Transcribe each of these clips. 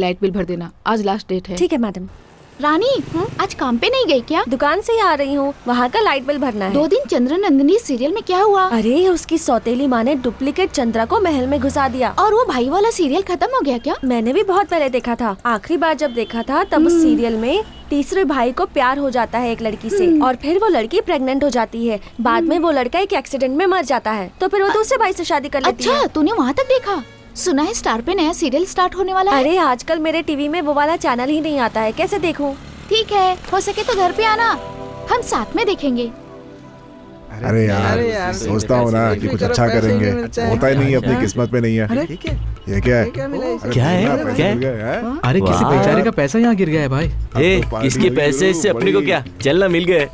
Light bill भर देना, आज लास्ट डेट है। ठीक है मैडम। रानी, आज काम पे नहीं गई क्या? दुकान से ही आ रही हूँ, वहाँ का लाइट बिल भरना है। 2 दिन चंद्र नंदिनी सीरियल में क्या हुआ? अरे उसकी सौतेली माँ ने डुप्लीकेट चंद्रा को महल में घुसा दिया। और वो भाई वाला सीरियल खत्म हो गया क्या? मैंने भी बहुत पहले देखा था। आखिरी बार जब देखा था तब उस सीरियल में तीसरे भाई को प्यार हो जाता है एक लड़की से, और फिर वो लड़की प्रेग्नेंट हो जाती है। बाद में वो लड़का एक एक्सीडेंट में मर जाता है, तो फिर वो दूसरे भाई से शादी कर लेती है। अच्छा, तूने वहाँ तक देखा? सुना है स्टार पे नया सीरियल स्टार्ट होने वाला है। अरे आजकल मेरे टीवी में वो वाला चैनल ही नहीं आता है, कैसे देखूं? ठीक है, हो सके तो घर पे आना, हम साथ में देखेंगे। अरे यार सोचता हूँ ना कि कुछ अच्छा करेंगे, होता ही नहीं है, अपनी किस्मत में नहीं है। ये क्या है? क्या है? क्या है? अरे किसी बेचारे का पैसा यहाँ गिर गया है भाई। ए, किसके पैसे इससे अपने को क्या? चलना मिल गए।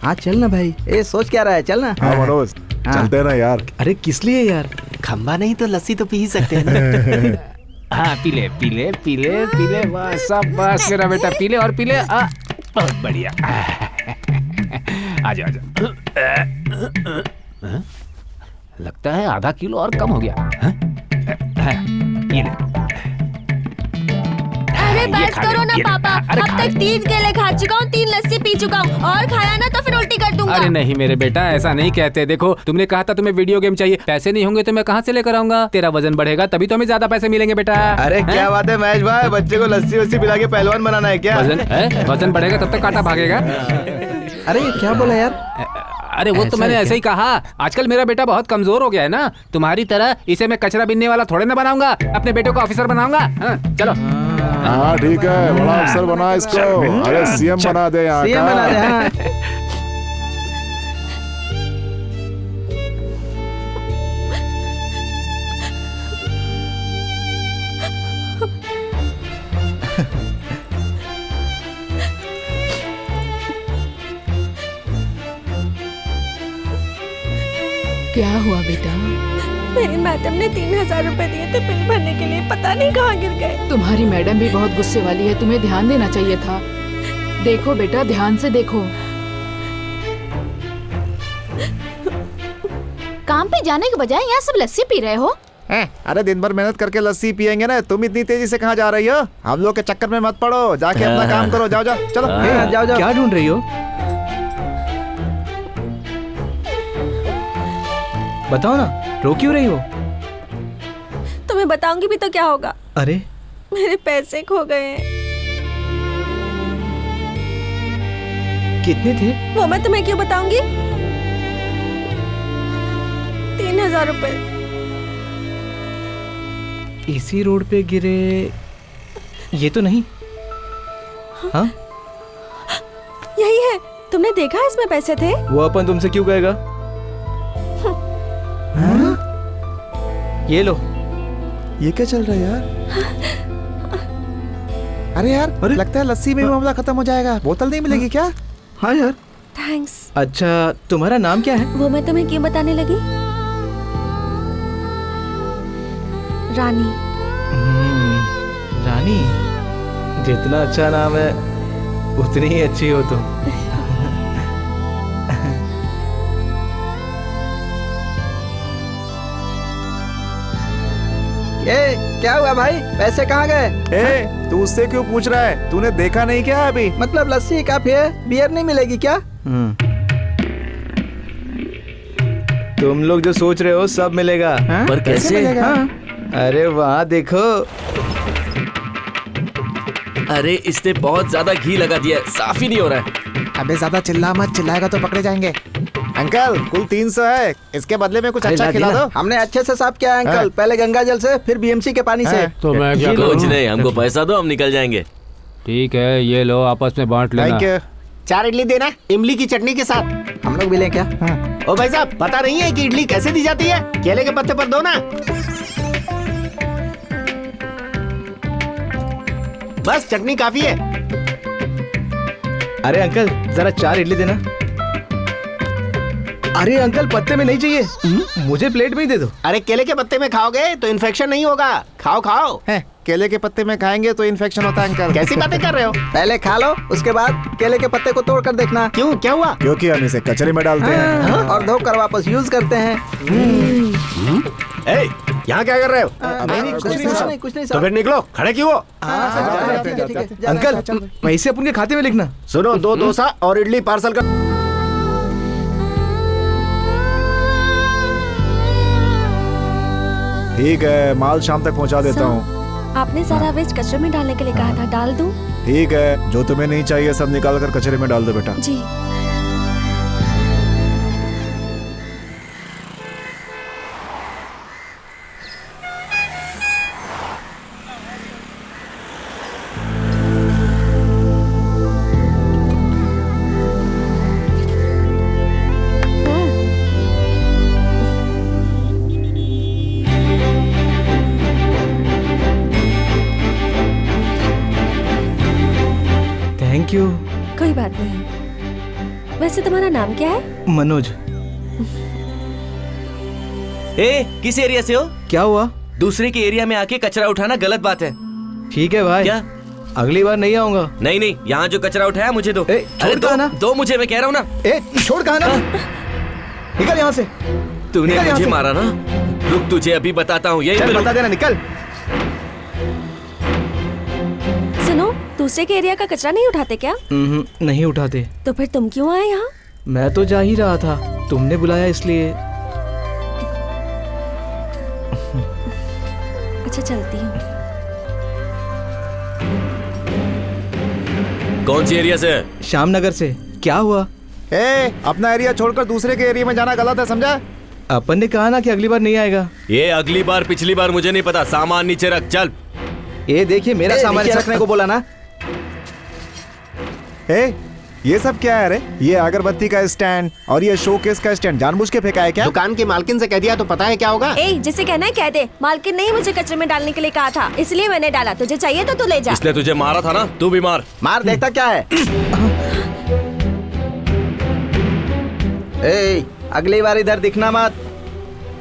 हाँ चल ना भाई। ए सोच क्या रहा है, चल ना। हाँ मनोज, चलते हैं ना यार। अरे किस लिए यार? खंबा नहीं तो लस्सी तो पी ही सकते हैं ना। हाँ पीले पीले पीले पीले, बस बस मेरा बेटा पीले और पीले। बहुत बढ़िया। आजा आजा। लगता है आधा किलो और कम हो गया। ये ले। अरे बस करो ना पापा, अब तक 3 केले खा चुका हूँ, 3 लस्सी पी चुका हूँ, और खाया ना तो फिर उल्टी कर दूंगा। अरे नहीं मेरे बेटा, ऐसा नहीं कहते। देखो तुमने कहा था तुम्हें वीडियो गेम चाहिए, पैसे नहीं होंगे तो मैं कहाँ से लेकर आऊंगा? तेरा वजन बढ़ेगा तभी तो हमें ज्यादा पैसे मिलेंगे बेटा। अरे क्या बात है महेश भाई, बच्चे को लस्सी वस्सी पिला के पहलवान बनाना है क्या? वजन बढ़ेगा तब तक कांटा भागेगा। अरे ये क्या बोला यार? अरे वो तो मैंने ऐसे ही कहा। आजकल मेरा बेटा बहुत कमजोर हो गया है ना, तुम्हारी तरह इसे मैं कचरा बिनने वाला थोड़े ना बनाऊंगा, अपने बेटे को ऑफिसर बनाऊंगा। चलो। हाँ ठीक है, बड़ा अफसर बना इसको। अरे सीएम बना दे यहाँ सीएम बना दे। हाँ। क्या हुआ बेटा? मेरी मैडम ने 3000 रुपए दिए थे बिल भरने के लिए, पता नहीं कहाँ गिर गए। तुम्हारी मैडम भी बहुत गुस्से वाली है, तुम्हें ध्यान देना चाहिए था। देखो बेटा, ध्यान से देखो। काम पे जाने के बजाय यहाँ सब लस्सी पी रहे हो? अरे दिन भर मेहनत करके लस्सी पियेंगे ना, तुम इतनी तेजी से कहाँ जा रही हो? हम लोग के चक्कर में मत पड़ो, जाके अपना काम करो। जाओ जाओ, चलो जाओ जाओ। क्या ढूंढ रही हो? बताओ ना, रो क्यों रही हो? तुम्हें बताऊंगी भी तो क्या होगा? अरे मेरे पैसे खो गए हैं। कितने थे? वो मैं तुम्हें क्यों बताऊंगी? 3000 रुपए। इसी रोड पे गिरे? ये तो नहीं। हाँ यही है। तुमने देखा इसमें पैसे थे? वो अपन तुमसे क्यों कहेगा? ये लो। ये क्या चल रहा है यार? अरे यार, लगता है लस्सी में भी मामला खत्म हो जाएगा। बोतल नहीं मिलेगी क्या? हाँ यार। थैंक्स। अच्छा तुम्हारा नाम क्या है? वो मैं तुम्हें क्यों बताने लगी? रानी। रानी, जितना अच्छा नाम है उतनी ही अच्छी हो तुम। ए क्या हुआ भाई, पैसे कहाँ गए? ए तू उससे क्यों पूछ रहा है? तूने देखा नहीं क्या अभी? मतलब लस्सी काफी है, बियर नहीं मिलेगी क्या? तुम लोग जो सोच रहे हो सब मिलेगा। पर कैसे? अरे वहाँ देखो। अरे इसने बहुत ज्यादा घी लगा दिया है, साफ ही नहीं हो रहा है। अबे ज्यादा चिल्ला मत, चिल्लाएगा तो पकड़े जाएंगे। अंकल कुल 300 है, इसके बदले में कुछ अच्छा खिला दो। हमने अच्छे से साफ किया है अंकल, पहले गंगा जल से फिर बीएमसी के पानी से। तो मैं क्या कुछ नहीं, हमको पैसा दो, हम निकल जाएंगे। ठीक है, ये लो आपस में बांट लेना। Thank you. 4 इडली देना, इमली की चटनी के साथ। हम लोग भी लें क्या? ओ भाई साहब, पता नहीं है कि इडली कैसे दी जाती है? केले के पत्ते पर दो ना। बस चटनी काफी है। अरे अंकल जरा 4 इडली देना। अरे अंकल पत्ते में नहीं चाहिए, मुझे प्लेट में ही दे दो। अरे केले के पत्ते में खाओगे तो इन्फेक्शन नहीं होगा, खाओ खाओ। केले के पत्ते में खाएंगे तो इन्फेक्शन होता है अंकल। कैसी बातें कर रहे हो? पहले खा लो, उसके बाद केले के पत्ते को तोड़ कर देखना। क्यों, क्या हुआ? क्योंकि हम इसे कचरे में डालते हैं और धोकर वापस यूज करते हैं। यहाँ क्या कर रहे हो? नहीं कुछ नहीं तो फिर निकलो, खड़े क्यों हो? अंकल पैसे अपन के खाते में लिखना। सुनो, 2 डोसा और इडली पार्सल कर। ठीक है, माल शाम तक पहुंचा देता हूँ। आपने सारा वेस्ट कचरे में डालने के लिए कहा था, डाल दूं? ठीक है, जो तुम्हें नहीं चाहिए सब निकाल कर कचरे में डाल दो बेटा। जी। Thank you. कोई बात नहीं। वैसे तुम्हारा नाम क्या है? मनोज। ए, किस एरिया से हो? क्या हुआ? दूसरे के एरिया में आके कचरा उठाना गलत बात है। ठीक है भाई। क्या? अगली बार नहीं आऊंगा। नहीं, यहाँ जो कचरा उठाया मुझे दो। ए, छोड़ अरे कहा ना। दो मुझे, मैं कह रहा हूँ ना। ए, छोड़ कहा ना। निकल यहाँ से। तूने निकल यहाँ मुझे से। मारा ना। रुक, तुझे अभी बताता हूँ। यही चल बता देना, निकल। सुनो, दूसरे के एरिया का कचरा नहीं उठाते क्या? नहीं उठाते। तो फिर तुम क्यों आए यहाँ? मैं तो जा ही रहा था, तुमने बुलाया इसलिए। अच्छा, चलती हूँ। कौन सी एरिया से है? श्यामनगर से। क्या हुआ? ए, अपना एरिया छोड़कर दूसरे के एरिया में जाना गलत है, समझा? अपन ने कहा ना कि अगली बार नहीं आएगा। ये अगली बार पिछली बार मुझे नहीं पता। सामान नीचे रख, चल। ये देखिए, मेरा सामान रखने को बोला ना। ए, ये सब क्या है रे? ये अगरबत्ती का स्टैंड और ये शोकेस का स्टैंड जानबूझ के फेंका है क्या? दुकान की मालकिन से कह दिया तो पता है क्या होगा? ए, जिसे कहना है कह दे। मालकिन ने मुझे कचरे में डालने के लिए कहा था, इसलिए मैंने डाला। तुझे चाहिए तो तू ले जा। इसने तुझे मारा था ना, तू भी मार। मार, देखता क्या है? ए, अगली बार इधर दिखना मत।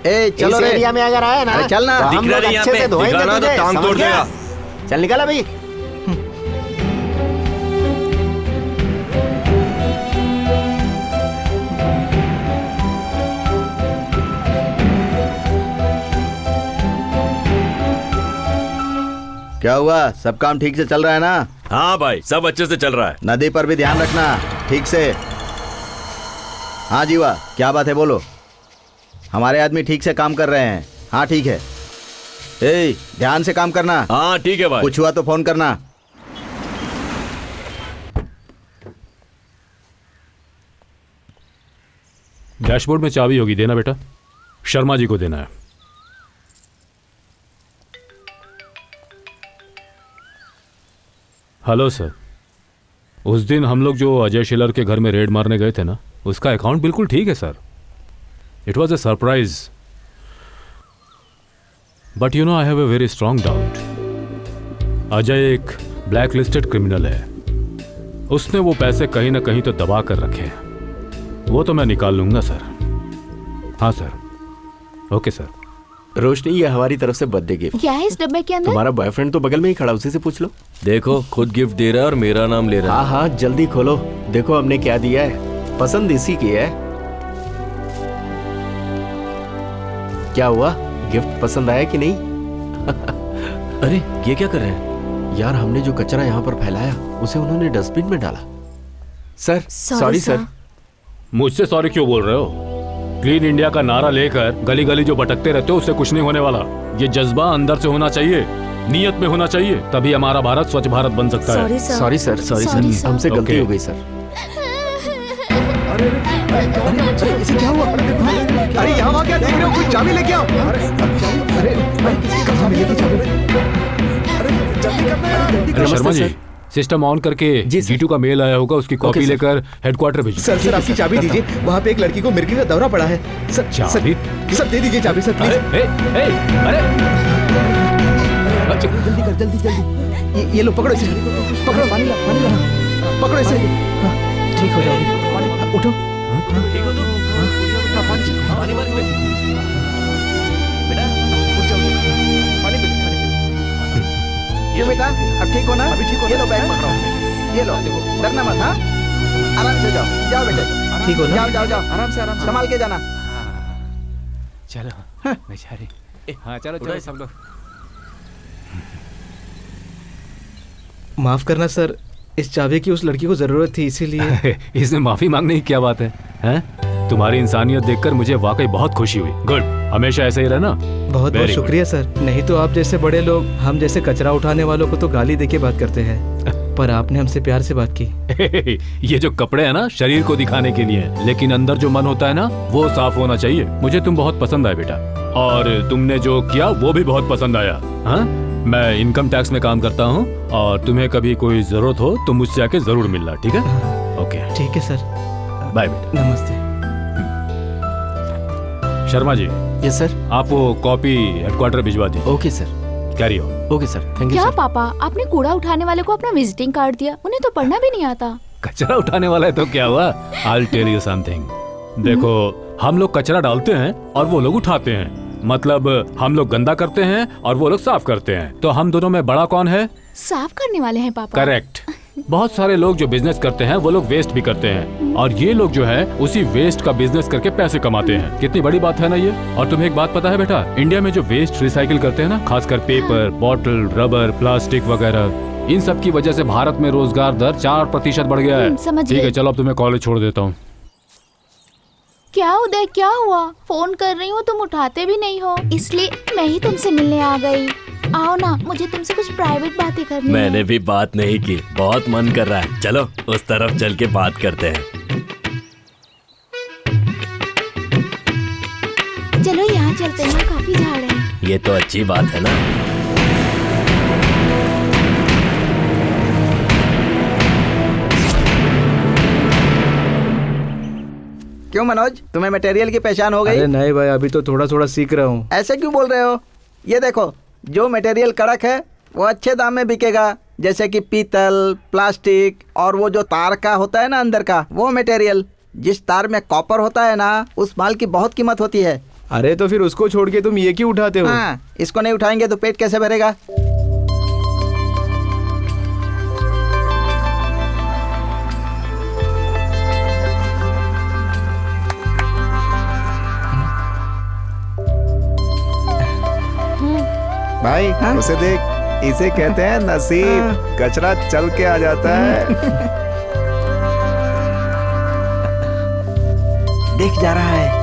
ए, चलो इस रे। एरिया में अगर आया ना, अरे चल ना। तो हम दिख रहा लोग नहीं यहाँ अच्छे पे। से धोएंगे दिखा ना तो तुझे, टांग समझ तोड़ गया? देगा। चल निकल अभी। क्या हुआ? सब काम ठीक से चल रहा है ना? हाँ भाई, सब अच्छे से चल रहा है। नदी पर भी ध्यान रखना ठीक से। हाँ जीवा, क्या बात है, बोलो। हमारे आदमी ठीक से काम कर रहे हैं। हाँ ठीक है। ए, ध्यान से काम करना। हाँ ठीक है भाई। कुछ हुआ तो फोन करना। डैशबोर्ड में चाबी होगी, देना बेटा। शर्मा जी को देना है। हेलो सर, उस दिन हम लोग जो अजय शिलर के घर में रेड मारने गए थे ना, उसका अकाउंट बिल्कुल ठीक है sir. It was a surprise, but you know I have a very strong doubt. Ajay एक ब्लैक लिस्टेड क्रिमिनल है। उसने वो पैसे कहीं ना कहीं तो दबा कर रखे हैं। वो तो मैं निकाल लूंगा सर। हाँ सर। Okay sir. रोशनी, ये हमारी तरफ से बर्थडे गिफ्ट। क्या है इस डब्बे के अंदर? तुम्हारा बॉयफ्रेंड तो बगल में ही खड़ा, उसी से पूछ लो। देखो, खुद गिफ्ट दे रहा है और मेरा नाम ले रहा है। हाँ हाँ, जल्दी खोलो, देखो हमने क्या दिया है। पसंद इसी की है। क्या हुआ, गिफ्ट पसंद आया कि नहीं? अरे ये क्या कर रहे हैं? यार, हमने जो कचरा यहाँ पर फैलाया उसे उन्होंने डस्टबिन में डाला। Sir, sorry sir. मुझसे सॉरी क्यों बोल रहे हो? क्लीन इंडिया का नारा लेकर गली गली जो भटकते रहते हो, उससे कुछ नहीं होने वाला। ये जज्बा अंदर से होना चाहिए, नीयत में होना चाहिए, तभी हमारा भारत स्वच्छ भारत बन सकता है। Sorry sir. Sorry sir, sorry Sorry, sir, sir. हमसे गलती Okay. हो गई सर। इसे क्या हुआ? अरे यहाँ वहाँ क्या देख रहे हो? कोई चाबी लेके आओ। अरे कहाँ मिलेगी चाबी? अरे जल्दी करना यार, जल्दी अरे करो। शर्मा जी, सिस्टम ऑन करके जी सर। जीटू का मेल आया होगा, उसकी कॉपी सर। लेकर हेडक्वार्टर भेजिए। सर आपकी चाबी दीजिए। वहाँ पे एक लड़की को मिर्गी का दौरा पड़ा है। सर चाबी? सर दे दीजिए चाबी सर, प्लीज। अरे जल्दी कर, जल्दी जल्दी। ये लो, पकड़ो इसे, पकड़ो। पानी ला, पानी ला। पकड़ो इसे। हाँ, ठीक हो जाओगे। उठो। ठीक हो तुम? पानी मार के बेटा, उठ जाओ। पानी पी, पानी पी। ये बेटा, अब ठीक हो ना? अभी ठीक हो। ये लो, बैग पकड़ो। ये लो, डरना मत। हाँ, आराम से जाओ। जाओ बेटे, ठीक हो ना? जाओ जाओ जाओ, आराम से संभाल के जाना। चलो बेचारी। हाँ चलो उठो चलो इसे। सब लोग। माफ करना सर, इस चाबी की उस लड़की को जरूरत थी इसीलिए। इसमें माफी मांगने की क्या बात है? हैं? तुम्हारी इंसानियत देखकर मुझे वाकई बहुत खुशी हुई। गुड, हमेशा ऐसे ही रहना। बहुत बहुत Very good. शुक्रिया सर, नहीं तो आप जैसे बड़े लोग हम जैसे कचरा उठाने वालों को तो गाली देके बात करते हैं, पर आपने हमसे प्यार से बात की। ये जो कपड़े हैं ना शरीर को दिखाने के लिए हैं, लेकिन अंदर जो मन होता है ना वो साफ होना चाहिए। मुझे तुम बहुत पसंद आए बेटा, और तुमने जो किया वो भी बहुत पसंद आया। हाँ, मैं इनकम टैक्स में काम करता हूँ और तुम्हें कभी कोई जरूरत हो तो मुझसे आके जरूर मिलना, ठीक है? ओके ठीक है सर, बाय बेटा। नमस्ते। Sharma ji, yes sir. आप वो कॉपी हेडक्वार्टर भिजवा दी। Okay sir. Carry on. Okay sir, thank you क्या सर। पापा, आपने कूड़ा उठाने वाले को अपना विजिटिंग कार्ड दिया? उन्हें तो पढ़ना भी नहीं आता। कचरा उठाने वाला है तो क्या हुआ? I'll tell you something. देखो, हम लोग कचरा डालते हैं और वो लोग उठाते हैं। मतलब हम लोग गंदा करते हैं और वो लोग साफ करते हैं। तो हम दोनों में बड़ा कौन है? साफ करने वाले हैं पापा। करेक्ट। बहुत सारे लोग जो बिजनेस करते हैं वो लोग वेस्ट भी करते हैं, और ये लोग जो है उसी वेस्ट का बिजनेस करके पैसे कमाते हैं। कितनी बड़ी बात है ना ये। और तुम्हें एक बात पता है बेटा, इंडिया में जो वेस्ट रिसाइकिल करते हैं ना, खासकर पेपर, बॉटल, रबर, प्लास्टिक वगैरह, इन सब की वजह से भारत में रोजगार दर 4% बढ़ गया है। समझ ठीक गई। है, चलो अब तुम्हें कॉलेज छोड़ देता हूँ। क्या उदय, क्या हुआ? फोन कर रही हूँ तुम उठाते भी नहीं हो, इसलिए मैं ही तुमसे मिलने आ गई। आओ ना, मुझे तुमसे कुछ प्राइवेट बातें करनी है। मैंने भी बात नहीं की, बहुत मन कर रहा है। चलो उस तरफ चल के बात करते हैं। चलो यहाँ चलते हैं, काफी झाड़ है। ये तो अच्छी बात है ना। क्यों मनोज, तुम्हें मटेरियल की पहचान हो गई? अरे नहीं भाई, अभी तो थोड़ा थोड़ा सीख रहा हूँ। ऐसे क्यों बोल रहे हो? ये देखो, जो मटेरियल कड़क है वो अच्छे दाम में बिकेगा, जैसे कि पीतल, प्लास्टिक, और वो जो तार का होता है ना अंदर का, वो मटेरियल। जिस तार में कॉपर होता है ना, उस माल की बहुत कीमत होती है। अरे तो फिर उसको छोड़ के तुम ये क्यों उठाते हो? हाँ, इसको नहीं उठाएंगे तो पेट कैसे भरेगा? भाई हाँ? उसे देख, इसे कहते हैं नसीब। कचरा चल के आ जाता है। देख जा रहा है।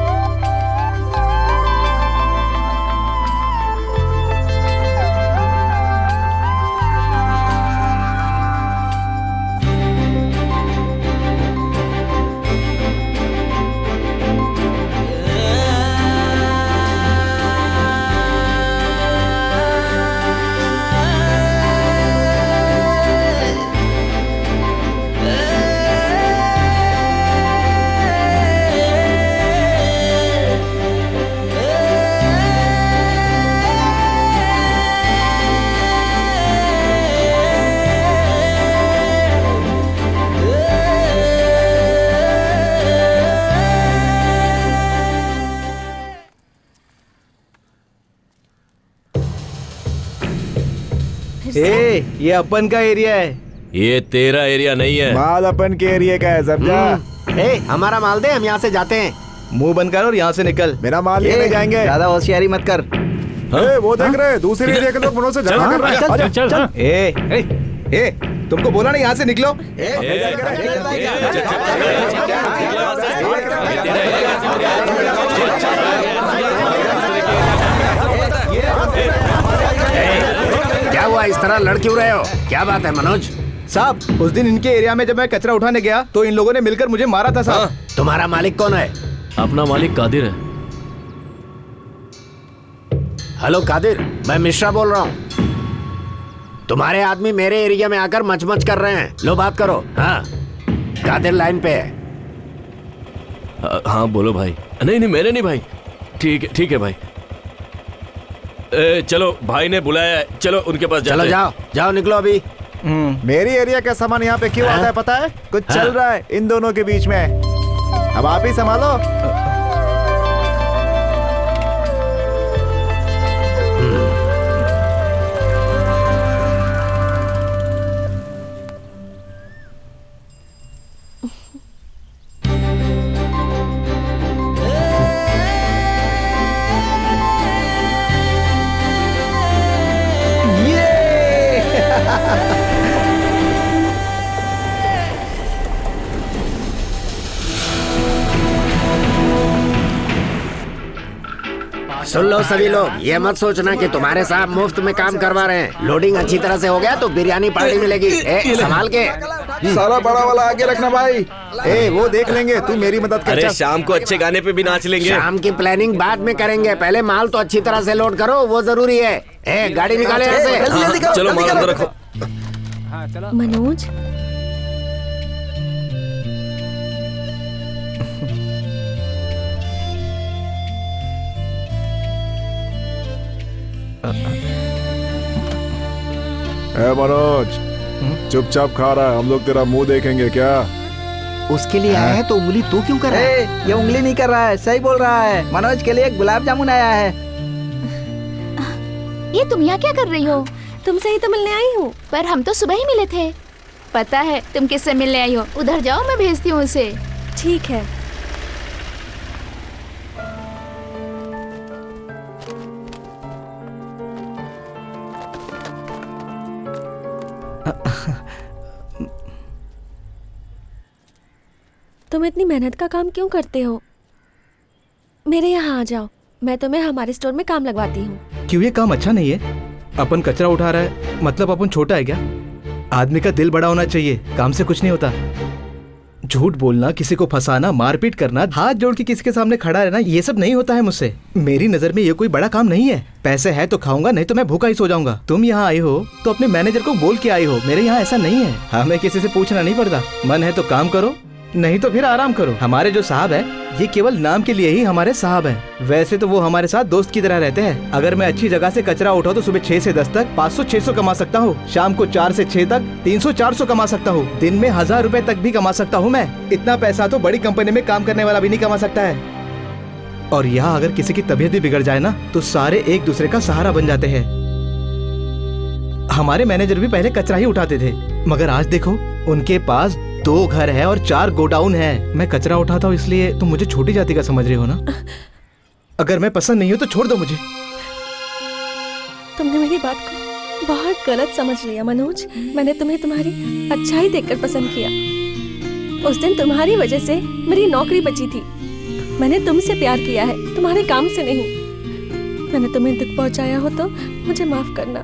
ए, ये अपन का एरिया है। ये तेरा एरिया नहीं है। माल अपन के एरिया का है, समझा? ए, हमारा माल दे, हम यहाँ से जाते हैं। मुंह बंद कर और यहाँ से निकल। मेरा माल लेने जाएंगे। ज्यादा होशियारी मत कर। वो देख रहे, दूसरे एरिया के लोग मुझों से झगड़ा कर रहे हैं। आजा, चल। ए, तुमको बोला नहीं यहाँ से निकलो। क्या हुआ, इस तरह लड़ क्यों रहे हो? क्या बात है मनोज? साहब, उस दिन इनके एरिया में जब मैं कचरा उठाने गया तो इन लोगों ने मिलकर मुझे मारा था साहब। तुम्हारा मालिक कौन है? अपना मालिक कादिर है। हेलो कादिर, मैं मिश्रा बोल रहा हूँ। तुम्हारे आदमी मेरे एरिया में आकर मच कर रहे हैं। लो बात करो। हाँ, कादिर लाइन पे है। हाँ बोलो भाई। नहीं नहीं, मैंने नहीं भाई। ठीक है भाई। चलो, भाई ने बुलाया है, चलो उनके पास चलो जाओ निकलो अभी। मेरी एरिया का सामान यहाँ पे क्यों आता है पता है? कुछ चल रहा है इन दोनों के बीच में। अब आप ही संभालो। सुन लो सभी लोग, ये मत सोचना कि तुम्हारे साहब मुफ्त में काम करवा रहे हैं। लोडिंग अच्छी तरह से हो गया तो बिरयानी पार्टी मिलेगी। संभाल के। सारा बड़ा वाला आगे रखना भाई। वो देख लेंगे, तू मेरी मदद कर। अरे शाम को अच्छे गाने पे भी नाच लेंगे। शाम की प्लानिंग बाद में करेंगे, पहले माल तो अच्छी तरह से लोड करो, वो जरूरी है। गाड़ी निकाले ऐसे। चलो माल अंदर रखो। मनोज, मनोज, चुपचाप खा रहा है, हम लोग तेरा मुंह देखेंगे क्या? उसके लिए आया है तो उंगली तू क्यों कर रहा है? ये उंगली नहीं कर रहा है, सही बोल रहा है। मनोज के लिए एक गुलाब जामुन आया है। ये तुम यहाँ क्या कर रही हो? तुमसे ही तो मिलने आई हूँ। पर हम तो सुबह ही मिले थे। पता है तुम किससे मिलने आई हो? उधर जाओ, मैं भेजती हूँ उसे। ठीक है। तुम इतनी मेहनत का काम क्यों करते हो? मेरे यहाँ आ जाओ, मैं तुम्हें हमारे स्टोर में काम लगवाती हूँ। क्यों ये काम अच्छा नहीं है? अपन कचरा उठा रहा है, मतलब अपन छोटा है क्या? आदमी का दिल बड़ा होना चाहिए, काम से कुछ नहीं होता। झूठ बोलना, किसी को फंसाना, मारपीट करना, हाथ जोड़ के किसी के सामने खड़ा रहना, ये सब नहीं होता है मुझसे। मेरी नजर में ये कोई बड़ा काम नहीं है। पैसे है तो खाऊंगा, नहीं तो मैं भूखा ही सो जाऊंगा। तुम यहाँ आई हो तो अपने मैनेजर को बोल के आई हो। मेरे यहाँ ऐसा नहीं है, हमें किसी से पूछना नहीं पड़ता। मन है तो काम करो, नहीं तो फिर आराम करो। हमारे जो साहब है, ये केवल नाम के लिए ही हमारे साहब हैं। वैसे तो वो हमारे साथ दोस्त की तरह रहते हैं। अगर मैं अच्छी जगह से कचरा उठाऊं तो सुबह 6 से 10 तक 500-600 कमा सकता हूँ। शाम को 4 से 6 तक 300-400 कमा सकता हूँ। दिन में 1000 रुपए तक भी कमा सकता हूँ मैं। इतना पैसा तो बड़ी कंपनी में काम करने वाला भी नहीं कमा सकता है। और यहाँ अगर किसी की तबीयत भी बिगड़ जाए ना, तो सारे एक दूसरे का सहारा बन जाते हैं। हमारे मैनेजर भी पहले कचरा ही उठाते थे, मगर आज देखो उनके पास 2 घर है और 4 गोडाउन है। मैं कचरा उठाता हूँ इसलिए तुम मुझे छोटी जाति का समझ रही हो ना? अगर मैं पसंद नहीं हूँ तो छोड़ दो मुझे। तुमने मेरी बात को बहुत गलत समझ लिया मनोज। मैंने तुम्हें तुम्हारी अच्छाई देखकर पसंद किया। उस दिन तुम्हारी वजह से मेरी नौकरी बची थी। मैंने तुमसे प्यार किया है, तुम्हारे काम से नहीं। मैंने तुम्हें दुख पहुंचाया हो तो मुझे माफ करना।